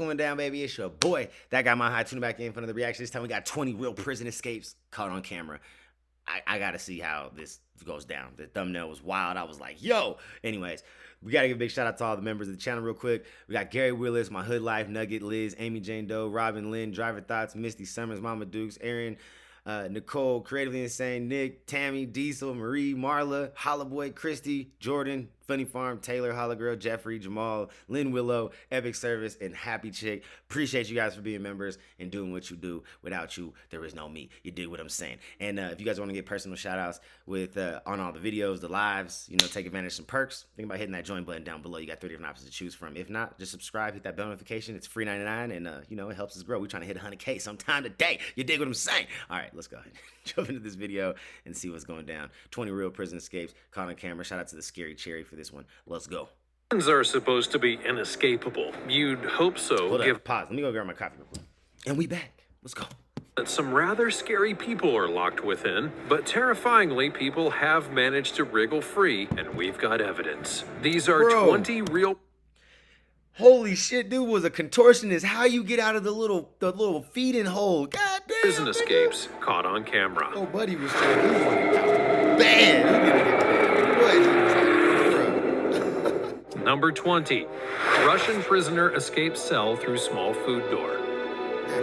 going down, baby? It's your boy, that guy, my high, tuning back in for another reaction. This time we got 20 real prison escapes caught on camera. I gotta see how this goes down. The thumbnail was wild. I was like, yo. Anyways, we gotta give a big shout out to all the members of the channel real quick. We got Gary Willis, My Hood Life, Nugget, Liz, Amy Jane Doe, Robin Lynn, Driver Thoughts, Misty Summers, Mama Dukes, Aaron, Nicole, Creatively Insane, Nick, Tammy, Diesel, Marie, Marla, Hollaboy, Christy, Jordan, Funny Farm, Taylor, Holla Girl, Jeffrey, Jamal, Lynn Willow, Epic Service, and Happy Chick. Appreciate you guys for being members and doing what you do. Without you, there is no me. You dig what I'm saying? And if you guys want to get personal shout outs with on all the videos, the lives, you know, take advantage of some perks, think about hitting that join button down below. You got 30 different options to choose from. If not, just subscribe, hit that bell notification. It's free 99, and you know, it helps us grow. We're trying to hit 100K sometime today. You dig what I'm saying? All right, let's go ahead and jump into this video and see what's going down. 20 real prison escapes caught on camera. Shout out to the Scary Cherry for this one. Let's go. Prisons are supposed to be inescapable. You'd hope so. Hold up, pause. Let me go grab my coffee real quick. And we back. Let's go. That some rather scary people are locked within, but terrifyingly, people have managed to wriggle free, and we've got evidence. These are 20 real... Holy shit, dude was a contortionist. How you get out of the little feeding hole? God damn. Prison escapes caught on camera. Oh, buddy was trying to bad. Number 20. Russian prisoner escapes cell through small food door.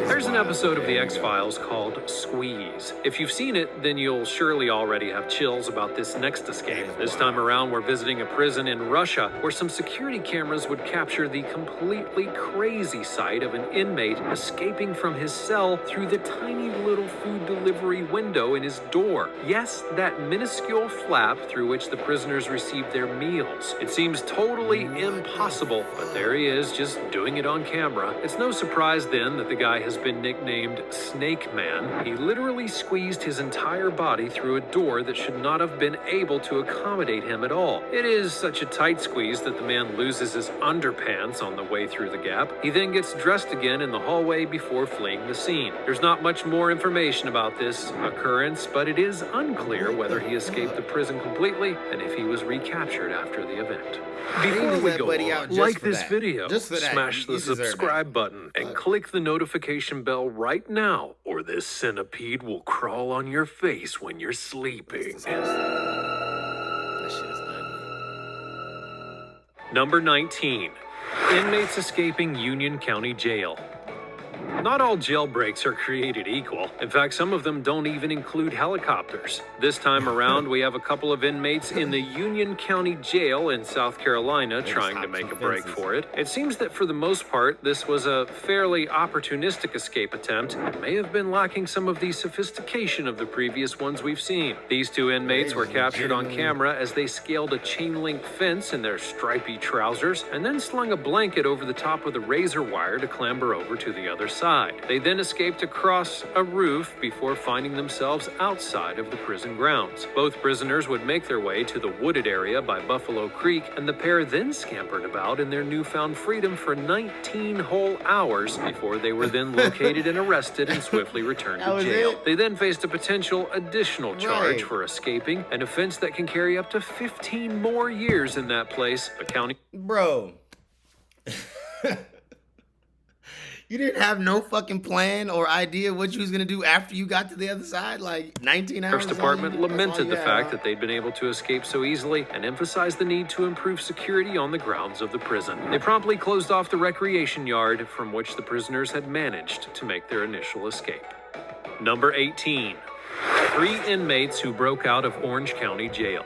There's an episode of The X-Files called Squeeze. If you've seen it, then you'll surely already have chills about this next escape. This time around, we're visiting a prison in Russia where some security cameras would capture the completely crazy sight of an inmate escaping from his cell through the tiny little food delivery window in his door. Yes, that minuscule flap through which the prisoners receive their meals. It seems totally impossible, but there he is, just doing it on camera. It's no surprise then that the guy has been nicknamed Snake Man. He literally squeezed his entire body through a door that should not have been able to accommodate him at all. It is such a tight squeeze that the man loses his underpants on the way through the gap. He then gets dressed again in the hallway before fleeing the scene. There's not much more information about this occurrence, but it is unclear whether he escaped the prison completely and if he was recaptured after the event. Before we go on, like this video, smash the subscribe button, and click the notification bell right now, or this centipede will crawl on your face when you're sleeping. That shit is ugly. Number 19. Inmates escaping Union County Jail. Not all jailbreaks are created equal. In fact, some of them don't even include helicopters. This time around, we have a couple of inmates in the Union County Jail in South Carolina trying to make a break for it. It seems that for the most part, this was a fairly opportunistic escape attempt and may have been lacking some of the sophistication of the previous ones we've seen. These two inmates were captured on camera as they scaled a chain-link fence in their stripy trousers and then slung a blanket over the top of the razor wire to clamber over to the other side. They then escaped across a roof before finding themselves outside of the prison grounds. Both prisoners would make their way to the wooded area by Buffalo Creek, and the pair then scampered about in their newfound freedom for 19 whole hours before they were then located and arrested and swiftly returned to jail. They then faced a potential additional charge for escaping, an offense that can carry up to 15 more years in that place. The county... Bro. You didn't have no fucking plan or idea what you was going to do after you got to the other side? Like 19 hours? Sheriff's Department lamented the fact that they'd been able to escape so easily and emphasized the need to improve security on the grounds of the prison. They promptly closed off the recreation yard from which the prisoners had managed to make their initial escape. Number 18. 3 inmates who broke out of Orange County Jail.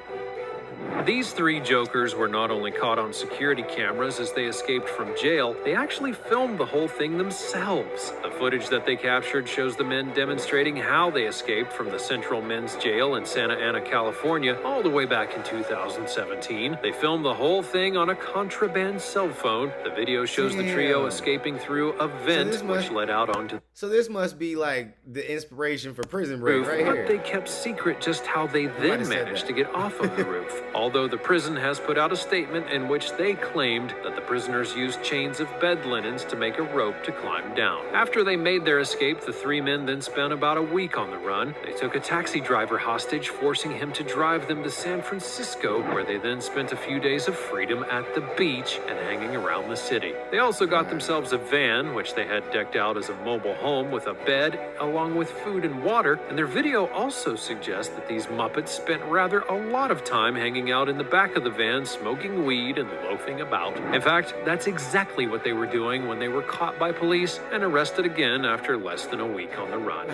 These 3 jokers were not only caught on security cameras as they escaped from jail, they actually filmed the whole thing themselves. The footage that they captured shows the men demonstrating how they escaped from the Central Men's Jail in Santa Ana, California, all the way back in 2017. They filmed the whole thing on a contraband cell phone. The video shows the trio escaping through a vent which led out onto... So this must be like the inspiration for Prison Break right here. But they kept secret just how they then managed to get off of the roof. All although the prison has put out a statement in which they claimed that the prisoners used chains of bed linens to make a rope to climb down. After they made their escape, the three men then spent about a week on the run. They took a taxi driver hostage, forcing him to drive them to San Francisco, where they then spent a few days of freedom at the beach and hanging around the city. They also got themselves a van, which they had decked out as a mobile home with a bed, along with food and water, and their video also suggests that these Muppets spent rather a lot of time hanging out in the back of the van, smoking weed and loafing about. In fact, that's exactly what they were doing when they were caught by police and arrested again after less than a week on the run.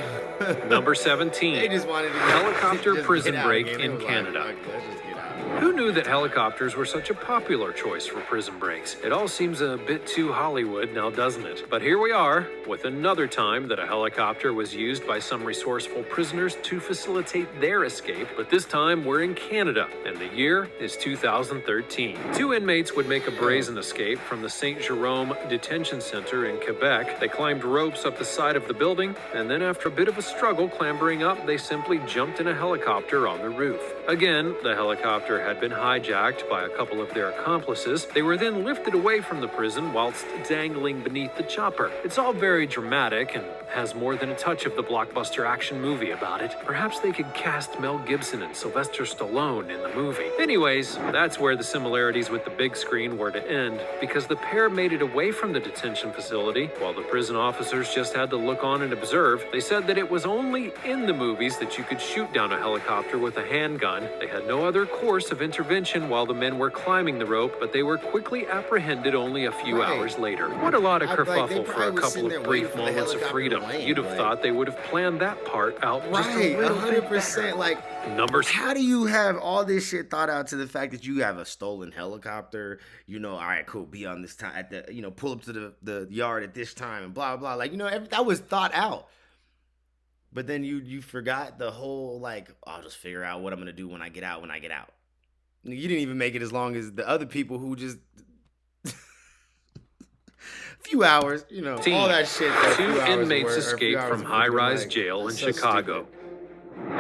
Number 17. They just wanted to Helicopter just prison get out, break man. It in was like, Canada. fuck, let's just get out. Who knew that helicopters were such a popular choice for prison breaks? It all seems a bit too Hollywood now, doesn't it? But here we are, with another time that a helicopter was used by some resourceful prisoners to facilitate their escape, but this time we're in Canada, and the year is 2013. Two inmates would make a brazen escape from the Saint Jerome Detention Center in Quebec. They climbed ropes up the side of the building, and then after a bit of a struggle clambering up, they simply jumped in a helicopter on the roof. Again, the helicopter had been hijacked by a couple of their accomplices. They were then lifted away from the prison whilst dangling beneath the chopper. It's all very dramatic and has more than a touch of the blockbuster action movie about it. Perhaps they could cast Mel Gibson and Sylvester Stallone in the movie. Anyways, that's where the similarities with the big screen were to end, because the pair made it away from the detention facility, while the prison officers just had to look on and observe. They said that it was only in the movies that you could shoot down a helicopter with a handgun. They had no other course of intervention while the men were climbing the rope, but they were quickly apprehended only a few hours later. What a lot of kerfuffle for a couple of brief moments of freedom. You'd have thought they would have planned that part out just a little bit 100%. better. Like, how do you have all this shit thought out to the fact that you have a stolen helicopter? You know, all right, cool, be on this time at the, you know, pull up to the yard at this time and blah blah. Like, you know, that was thought out. But then you forgot the whole, like, I'll just figure out what I'm gonna do when I get out. You didn't even make it as long as the other people who just few hours, you know, all that shit. Two inmates escaped from high-rise jail in Chicago.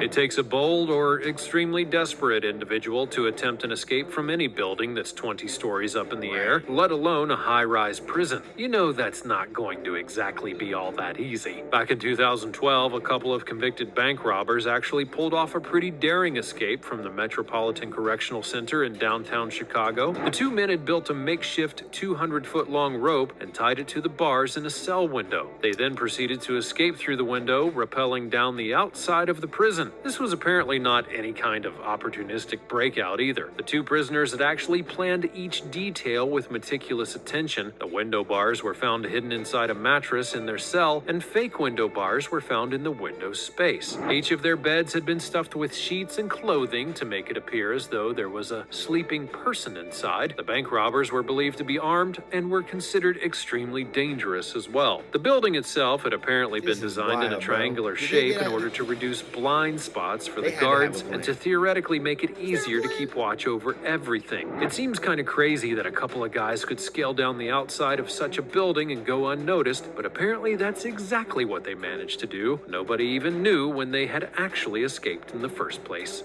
It takes a bold or extremely desperate individual to attempt an escape from any building that's 20 stories up in the air, let alone a high-rise prison. You know that's not going to exactly be all that easy. Back in 2012, a couple of convicted bank robbers actually pulled off a pretty daring escape from the Metropolitan Correctional Center in downtown Chicago. The two men had built a makeshift 200-foot-long rope and tied it to the bars in a cell window. They then proceeded to escape through the window, rappelling down the outside of the prison. This was apparently not any kind of opportunistic breakout either. The two prisoners had actually planned each detail with meticulous attention. The window bars were found hidden inside a mattress in their cell, and fake window bars were found in the window space. Each of their beds had been stuffed with sheets and clothing to make it appear as though there was a sleeping person inside. The bank robbers were believed to be armed and were considered extremely dangerous as well. The building itself had apparently been designed in a triangular shape in order to reduce blind spots for the guards and to theoretically make it easier to keep watch over everything. It seems kind of crazy that a couple of guys could scale down the outside of such a building and go unnoticed, but apparently that's exactly what they managed to do. Nobody even knew when they had actually escaped in the first place.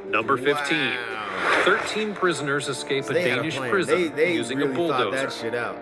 Number 15. Wow. 13 prisoners escape a They had Danish plan. prison They using really a thought bulldozer. that shit out.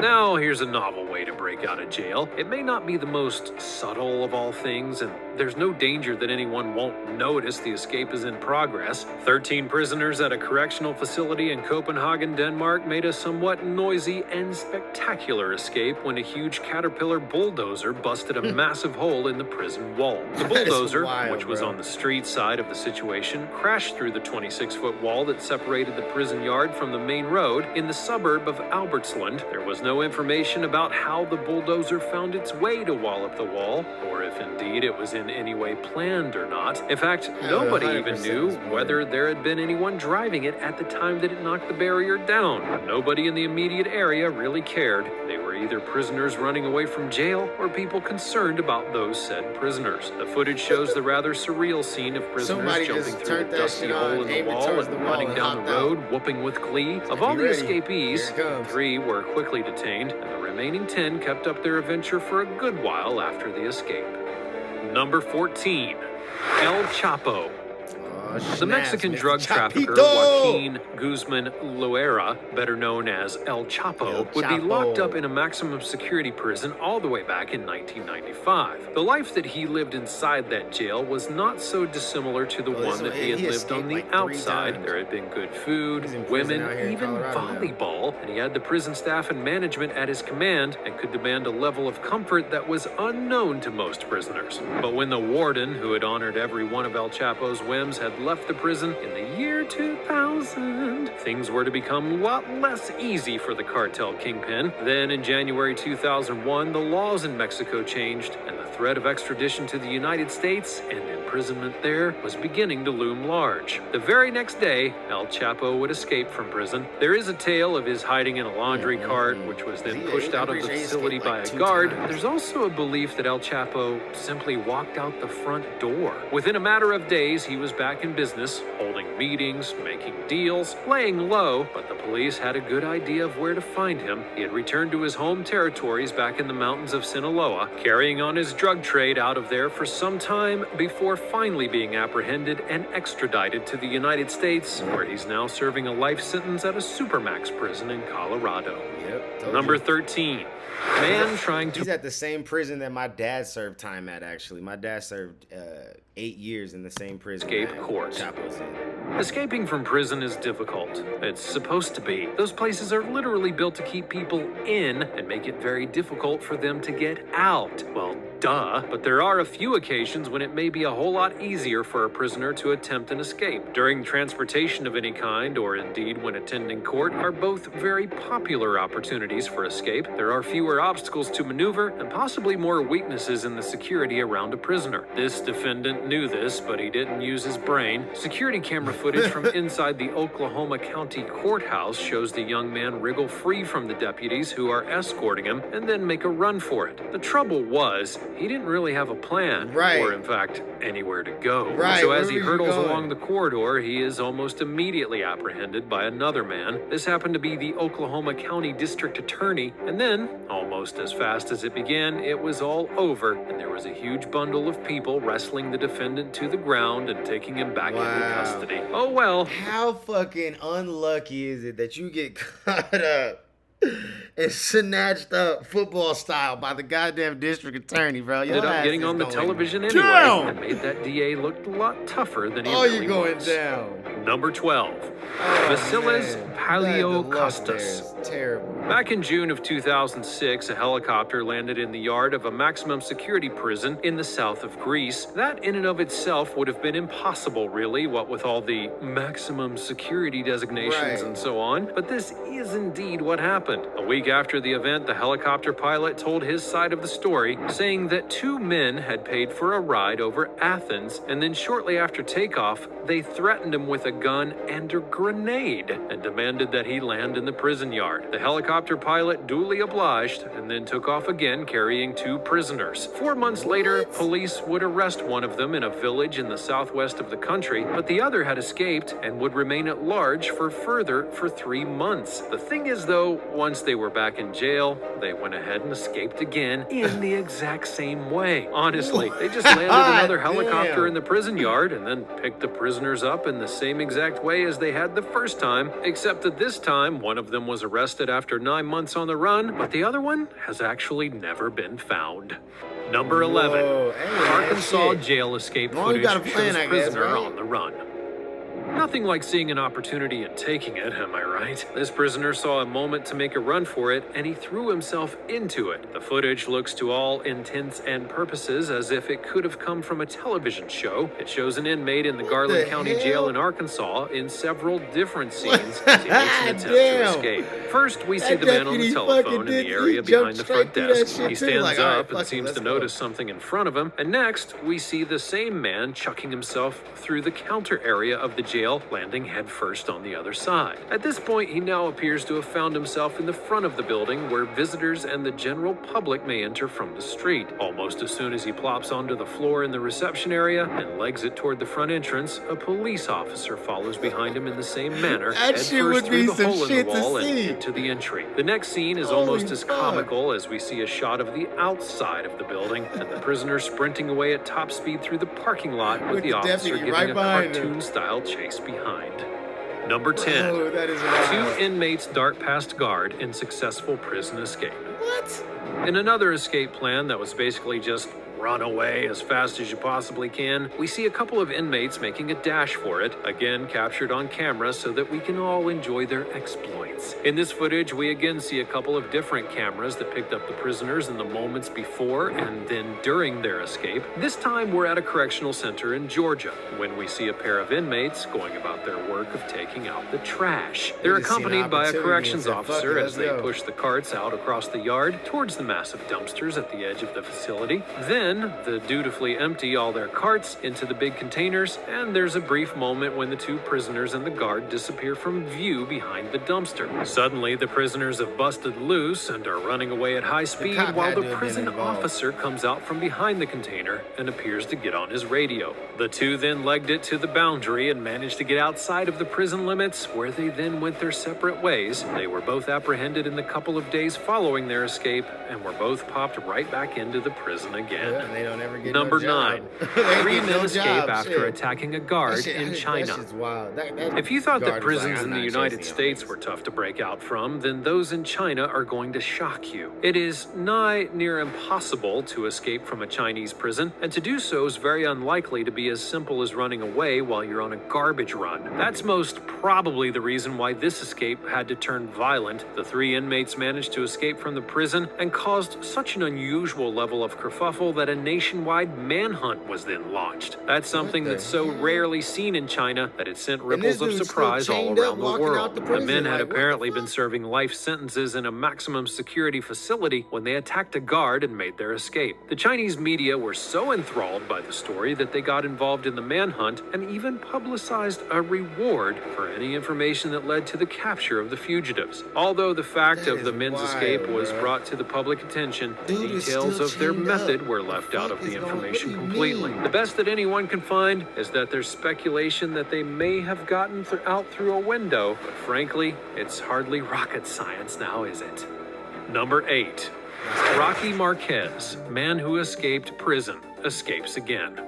Now, here's a novel way to break out of jail. It may not be the most subtle of all things, and there's no danger that anyone won't notice the escape is in progress. 13 prisoners at a correctional facility in Copenhagen, Denmark, made a somewhat noisy and spectacular escape when a huge Caterpillar bulldozer busted a massive hole in the prison wall. The bulldozer, which was on the street side of the situation, crashed through the 26-foot wall that separated the prison yard from the main road in the suburb of Albertslund. There was no information about how the bulldozer found its way to wallop the wall, or if indeed it was in any way planned or not. In fact, nobody even knew whether there had been anyone driving it at the time that it knocked the barrier down. Nobody in the immediate area really cared. They were either prisoners running away from jail or people concerned about those said prisoners. The footage shows the rather surreal scene of prisoners jumping through the dusty hole in the wall and running down the road, whooping with glee. Of all the escapees, 3 were quickly detained, and the remaining 10 kept up their adventure for a good while after the escape. Number 14. El Chapo. The Mexican Mr. drug trafficker Chapito! Joaquin Guzman Loera, better known as El Chapo, would be locked up in a maximum security prison all the way back in 1995. The life that he lived inside that jail was not so dissimilar to the one that he had lived on the outside. There had been good food, women, even volleyball, and he had the prison staff and management at his command and could demand a level of comfort that was unknown to most prisoners. But when the warden, who had honored every one of El Chapo's whims, had left the prison in the year 2000, things were to become a lot less easy for the cartel kingpin. Then in January 2001, the laws in Mexico changed, and the threat of extradition to the United States and imprisonment there was beginning to loom large. The very next day, El Chapo would escape from prison. There is a tale of his hiding in a laundry cart, which was then pushed out of the facility by a guard. There's also a belief that El Chapo simply walked out the front door. Within a matter of days, he was back in business, holding meetings, making deals, laying low, but the police had a good idea of where to find him. He had returned to his home territories back in the mountains of Sinaloa, carrying on his drug trade out of there for some time before finally being apprehended and extradited to the United States, where he's now serving a life sentence at a supermax prison in Colorado. Yep. Number 13. Man trying to... He's at the same prison that my dad served time at, actually. My dad served 8 years in the same prison. Escape court. Chapo's in. Escaping from prison is difficult. It's supposed to be. Those places are literally built to keep people in and make it very difficult for them to get out. Well, duh. But there are a few occasions when it may be a whole lot easier for a prisoner to attempt an escape. During transportation of any kind, or indeed when attending court, are both very popular opportunities for escape. There are fewer obstacles to maneuver and possibly more weaknesses in the security around a prisoner. This defendant knew this, but he didn't use his brain. Security camera footage from inside the Oklahoma County courthouse shows the young man wriggle free from the deputies who are escorting him and then make a run for it. The trouble was, he didn't really have a plan, or in fact, anywhere to go. So as he hurtles along the corridor, he is almost immediately apprehended by another man. This happened to be the Oklahoma County District Attorney, and then, almost as fast as it began, it was all over, and there was a huge bundle of people wrestling the defendant to the ground and taking him back into custody. Oh well. How fucking unlucky is it that you get caught up and snatched up football style by the goddamn district attorney, bro? Ended up getting on the television anyway and made that DA look a lot tougher than he really was. Down. Number 12. Vasilis Paleokostas. Terrible. Back in June of 2006, a helicopter landed in the yard of a maximum security prison in the south of Greece. That in and of itself would have been impossible, really, what with all the maximum security designations and so on. But this is indeed what happened. A week after the event, the helicopter pilot told his side of the story, saying that 2 men had paid for a ride over Athens, and then shortly after takeoff, they threatened him with a gun and a grenade and demanded that he land in the prison yard. The helicopter pilot duly obliged and then took off again carrying 2 prisoners. 4 months later, police would arrest one of them in a village in the southwest of the country, but the other had escaped and would remain at large for 3 months. The thing is though, once they were back in jail, they went ahead and escaped again in the exact same way. Honestly, they just landed another helicopter in the prison yard and then picked the prisoners up in the same exact way as they had the first time, except that this time one of them was arrested after 9 months on the run, but the other one has actually never been found. Number 11. Arkansas jail escape footage shows prisoner on the run. Nothing like seeing an opportunity and taking it, am I right? This prisoner saw a moment to make a run for it, and he threw himself into it. The footage looks to all intents and purposes as if it could have come from a television show. It shows an inmate in the Garland County Jail in Arkansas in several different scenes as he makes an attempt to escape. First, we see the man on the telephone in the area behind the front desk. He stands up and seems to notice something in front of him, and next, we see the same man chucking himself through the counter area of the jail jail, landing headfirst on the other side. At this point, he now appears to have found himself in the front of the building where visitors and the general public may enter from the street. Almost as soon as he plops onto the floor in the reception area and legs it toward the front entrance, a police officer follows behind him in the same manner, That shit headfirst would through be the some hole in the shit to wall and see. into the entry. The next scene is Holy almost as fuck. comical as we see a shot of the outside of the building and the prisoner sprinting away at top speed through the parking lot with the officer deputy giving right a behind him. cartoon-style chase behind. Number 10. Oh, that is wild. 2 inmates dart past guard in successful prison escape. What? In another escape plan that was basically just run away as fast as you possibly can, we see a couple of inmates making a dash for it, again captured on camera so that we can all enjoy their exploits. In this footage, we again see a couple of different cameras that picked up the prisoners in the moments before and then during their escape. This time, we're at a correctional center in Georgia when we see a pair of inmates going about their work of taking out the trash. They're just seen an accompanied by a opportunity corrections and said, "Fuck officer it, as they let's go." push the carts out across the yard towards the massive dumpsters at the edge of the facility. Then, they dutifully empty all their carts into the big containers, and there's a brief moment when the 2 prisoners and the guard disappear from view behind the dumpster. Suddenly, the prisoners have busted loose and are running away at high speed cop while had to the have been prison involved. officer comes out from behind the container and appears to get on his radio. The 2 then legged it to the boundary and managed to get outside of the prison limits, where they then went their separate ways. They were both apprehended in the couple of days following their escape and were both popped right back into the prison again. Yeah, and they don't ever get Number no job. 9. They 3 get men no escape job, after shit. attacking a guard in China. That shit's wild. That If you thought that guard was prisons like, in "I'm the not United chasing States y'all were tough to break out from, then those in China are going to shock you. It is nigh near impossible to escape from a Chinese prison, and to do so is very unlikely to be as simple as running away while you're on a garbage run. That's most probably the reason why this escape had to turn violent. The 3 inmates managed to escape from the prison and caused such an unusual level of kerfuffle that a nationwide manhunt was then launched. That's something the that's so hell? rarely seen in China that it sent And ripples this of dude's still surprise all chained up, around the walking out world. the The prison, men had like, what the apparently been fuck? serving life sentences in a maximum security facility when they attacked a guard and made their escape. The Chinese media were so enthralled by the story that they got involved in the manhunt and even publicized a reward for any information that led to the capture of the fugitives. Although the fact That of the is men's wild, escape was bro. brought to the public attention, Dude is details still of their chained method up. were The left out fuck of the is going- information what do you completely. mean? The best that anyone can find is that there's speculation that they may have gotten out through a window, but frankly, it's hardly rocket science now, is it? Number 8. Rocky Marquez, man who escaped prison, escapes again.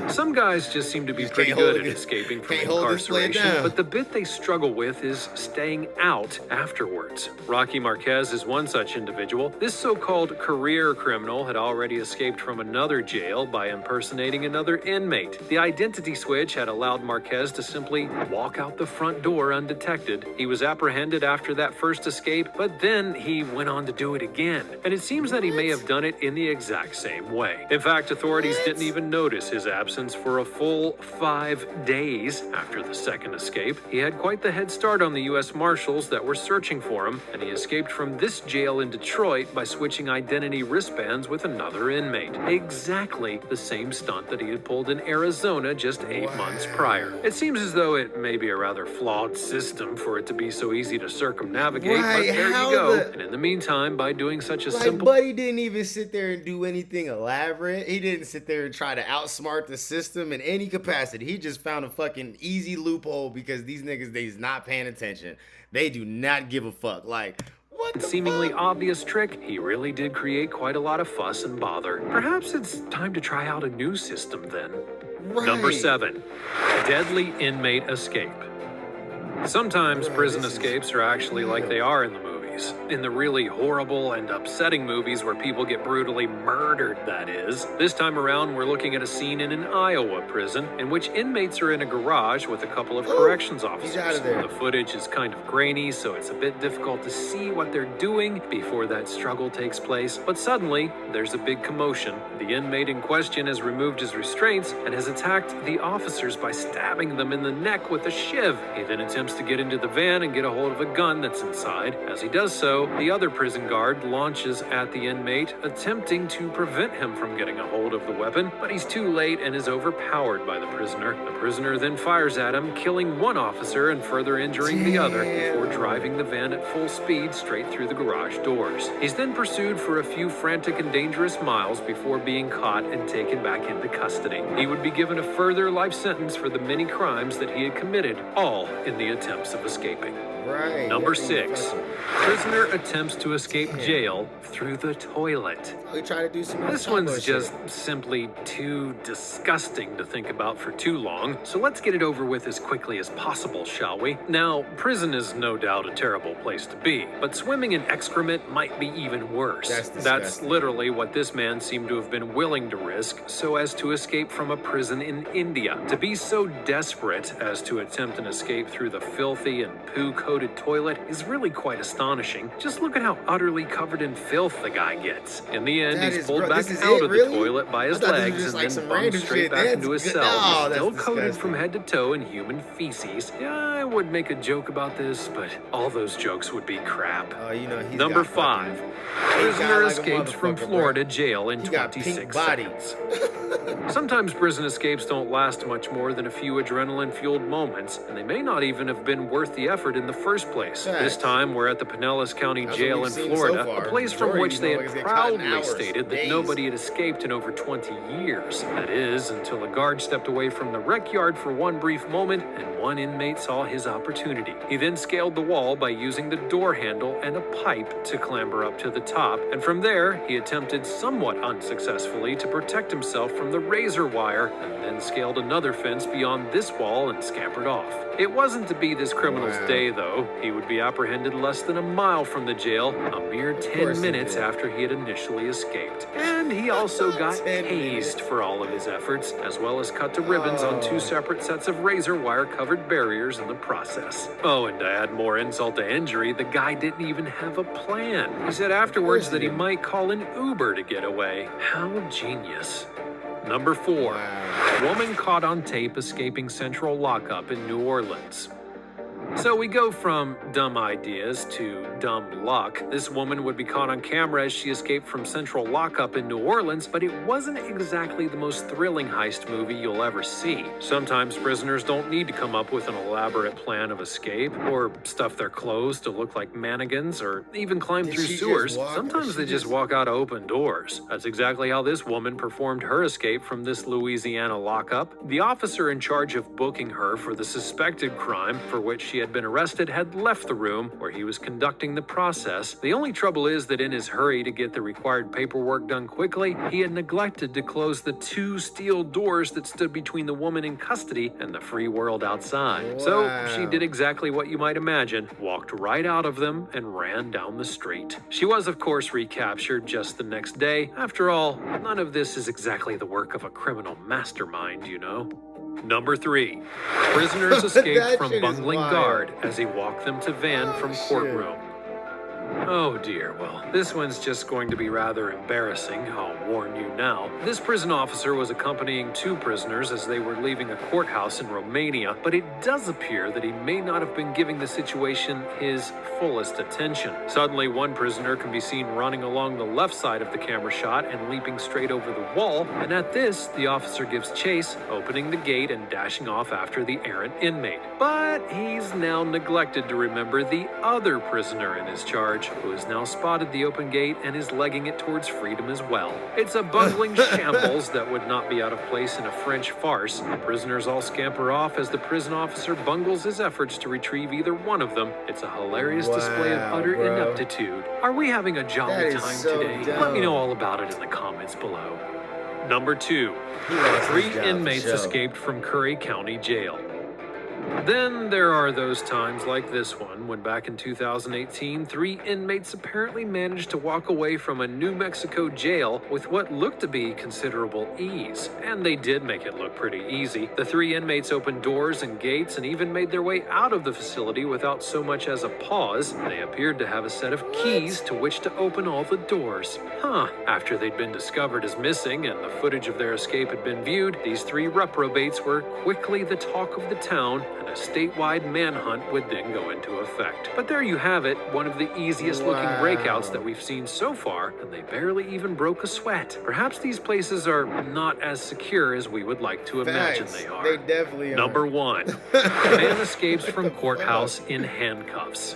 Some guys just seem to be Just pretty can't hold good at it. escaping from Can't hold this play incarceration, down. but the bit they struggle with is staying out afterwards. Rocky Marquez is one such individual. This so-called career criminal had already escaped from another jail by impersonating another inmate. The identity switch had allowed Marquez to simply walk out the front door undetected. He was apprehended after that first escape, but then he went on to do it again. And it seems that he may have done it in the exact same way. In fact, authorities didn't even notice his absence for a full 5 days after the second escape. He had quite the head start on the U.S. Marshals that were searching for him, and he escaped from this jail in Detroit by switching identity wristbands with another inmate. Exactly the same stunt that he had pulled in Arizona just 8 months prior. It seems as though it may be a rather flawed system for it to be so easy to circumnavigate, but Right, there how you go. the- And in the meantime, by doing such a Like, simple Buddy didn't even sit there and do anything elaborate. He didn't sit there and try to outsmart the system in any capacity. He just found a fucking easy loophole because these niggas, they's not paying attention. They do not give a fuck. Like, what the seemingly fuck? obvious trick, he really did create quite a lot of fuss and bother. Perhaps it's time to try out a new system then. Right. Number 7. Deadly inmate escape. Sometimes Bro, prison this is escapes are actually like wild. they are in the movies. In the really horrible and upsetting movies where people get brutally murdered, that is. This time around, we're looking at a scene in an Iowa prison in which inmates are in a garage with a couple of corrections officers. out of there. The footage is kind of grainy, so it's a bit difficult to see what they're doing before that struggle takes place. But suddenly, there's a big commotion. The inmate in question has removed his restraints and has attacked the officers by stabbing them in the neck with a shiv. He then attempts to get into the van and get a hold of a gun that's inside. As he does does so, the other prison guard launches at the inmate, attempting to prevent him from getting a hold of the weapon, but he's too late and is overpowered by the prisoner. The prisoner then fires at him, killing one officer and further injuring the other before driving the van at full speed straight through the garage doors. He's then pursued for a few frantic and dangerous miles before being caught and taken back into custody. He would be given a further life sentence for the many crimes that he had committed, all in the attempts of escaping. Right. Number 6. Prisoner attempts to escape jail through the toilet. Oh, he tried to do some This one's just simply too disgusting to think about for too long, so let's get it over with as quickly as possible, shall we? Now, prison is no doubt a terrible place to be, but swimming in excrement might be even worse. That's literally what this man seemed to have been willing to risk so as to escape from a prison in India. To be so desperate as to attempt an escape through the filthy and poo-coated toilet is really quite astonishing. Just look at how utterly covered in filth the guy gets. In the end, he's pulled back out of the toilet by his legs and then bumped straight back into his cell, still coated from head to toe in human feces. Yeah, I would make a joke about this, but all those jokes would be crap. Number 5. Prisoner escapes from Florida jail in 26 seconds. Sometimes prison escapes don't last much more than a few adrenaline-fueled moments, and they may not even have been worth the effort in the first place. This time, we're at the Pinellas County Jail in Florida, a place from which they had proudly stated that nobody had escaped in over 20 years. That is, until a guard stepped away from the rec yard for one brief moment, and one inmate saw his opportunity. He then scaled the wall by using the door handle and a pipe to clamber up to the top, and from there, he attempted somewhat unsuccessfully to protect himself from the razor wire, and then scaled another fence beyond this wall and scampered off. It wasn't to be this criminal's day, though. He would be apprehended less than a mile from the jail, a mere 10 minutes after he had initially escaped. And he also got tased for all of his efforts, as well as cut to ribbons on 2 separate sets of razor wire-covered barriers in the process. Oh, and to add more insult to injury, the guy didn't even have a plan. He said afterwards that he might call an Uber to get away. How genius. Number 4. Woman caught on tape escaping central lockup in New Orleans. So we go from dumb ideas to dumb luck. This woman would be caught on camera as she escaped from central lockup in New Orleans, but it wasn't exactly the most thrilling heist movie you'll ever see. Sometimes prisoners don't need to come up with an elaborate plan of escape, or stuff their clothes to look like mannequins, or even climb through sewers. Sometimes they just walk out of open doors. That's exactly how this woman performed her escape from this Louisiana lockup. The officer in charge of booking her for the suspected crime for which she had been arrested had left the room where he was conducting the process. The only trouble is that in his hurry to get the required paperwork done quickly, he had neglected to close the 2 steel doors that stood between the woman in custody and the free world outside. So she did exactly what you might imagine, walked right out of them and ran down the street. She was, of course, recaptured just the next day. After all, none of this is exactly the work of a criminal mastermind, you know. Number 3. Prisoners escaped from bungling guard as he walked them to van from courtroom. Oh dear, well, this one's just going to be rather embarrassing, I'll warn you now. This prison officer was accompanying 2 prisoners as they were leaving a courthouse in Romania, but it does appear that he may not have been giving the situation his fullest attention. Suddenly, one prisoner can be seen running along the left side of the camera shot and leaping straight over the wall, and at this, the officer gives chase, opening the gate and dashing off after the errant inmate. But he's now neglected to remember the other prisoner in his charge, who has now spotted the open gate and is legging it towards freedom as well. It's a bungling shambles that would not be out of place in a French farce. The prisoners all scamper off as the prison officer bungles his efforts to retrieve either one of them. It's a hilarious display of utter ineptitude. Are we having a jolly time today? Dumb. Let me know all about it in the comments below. Number 2. 3 inmates escaped from Curry County Jail. Then there are those times like this one, when back in 2018, 3 inmates apparently managed to walk away from a New Mexico jail with what looked to be considerable ease. And they did make it look pretty easy. The 3 inmates opened doors and gates and even made their way out of the facility without so much as a pause. They appeared to have a set of keys to which to open all the doors. After they'd been discovered as missing and the footage of their escape had been viewed, these 3 reprobates were quickly the talk of the town and a statewide manhunt would then go into effect. But there you have it, one of the easiest looking breakouts that we've seen so far, and they barely even broke a sweat. Perhaps these places are not as secure as we would like to imagine they are. They definitely are. Number 1. Man escapes from courthouse in handcuffs.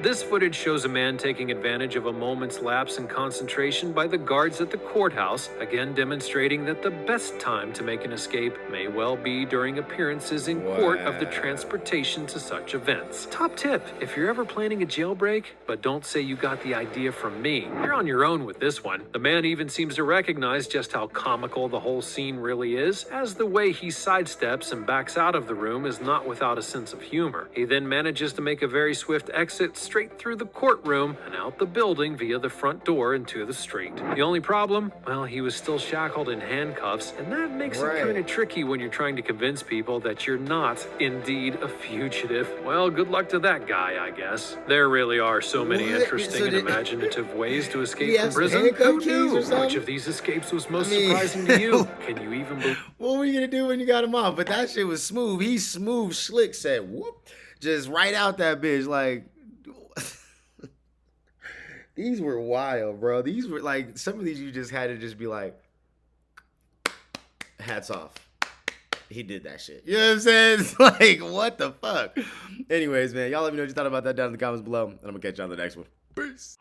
This footage shows a man taking advantage of a moment's lapse in concentration by the guards at the courthouse, again demonstrating that the best time to make an escape may well be during appearances in court of the transportation to such events. Top tip, if you're ever planning a jailbreak, but don't say you got the idea from me, you're on your own with this one. The man even seems to recognize just how comical the whole scene really is, as the way he sidesteps and backs out of the room is not without a sense of humor. He then manages to make a very swift exit straight through the courtroom and out the building via the front door into the street. The only problem? Well, he was still shackled in handcuffs, and that makes it kind of tricky when you're trying to convince people that you're not indeed a fugitive. Well, good luck to that guy, I guess. There really are so many interesting and imaginative ways to escape from prison. Who knew? Which of these escapes was most surprising to you? Can you even believe? What were you gonna do when you got him off? But that shit was smooth. He smooth, slick, said whoop, just right out that bitch like. These were wild, bro. These were like, some of these you just had to just be like, hats off. He did that shit. You know what I'm saying? It's like, what the fuck? Anyways, man, y'all let me know what you thought about that down in the comments below, and I'm gonna catch you on the next one. Peace.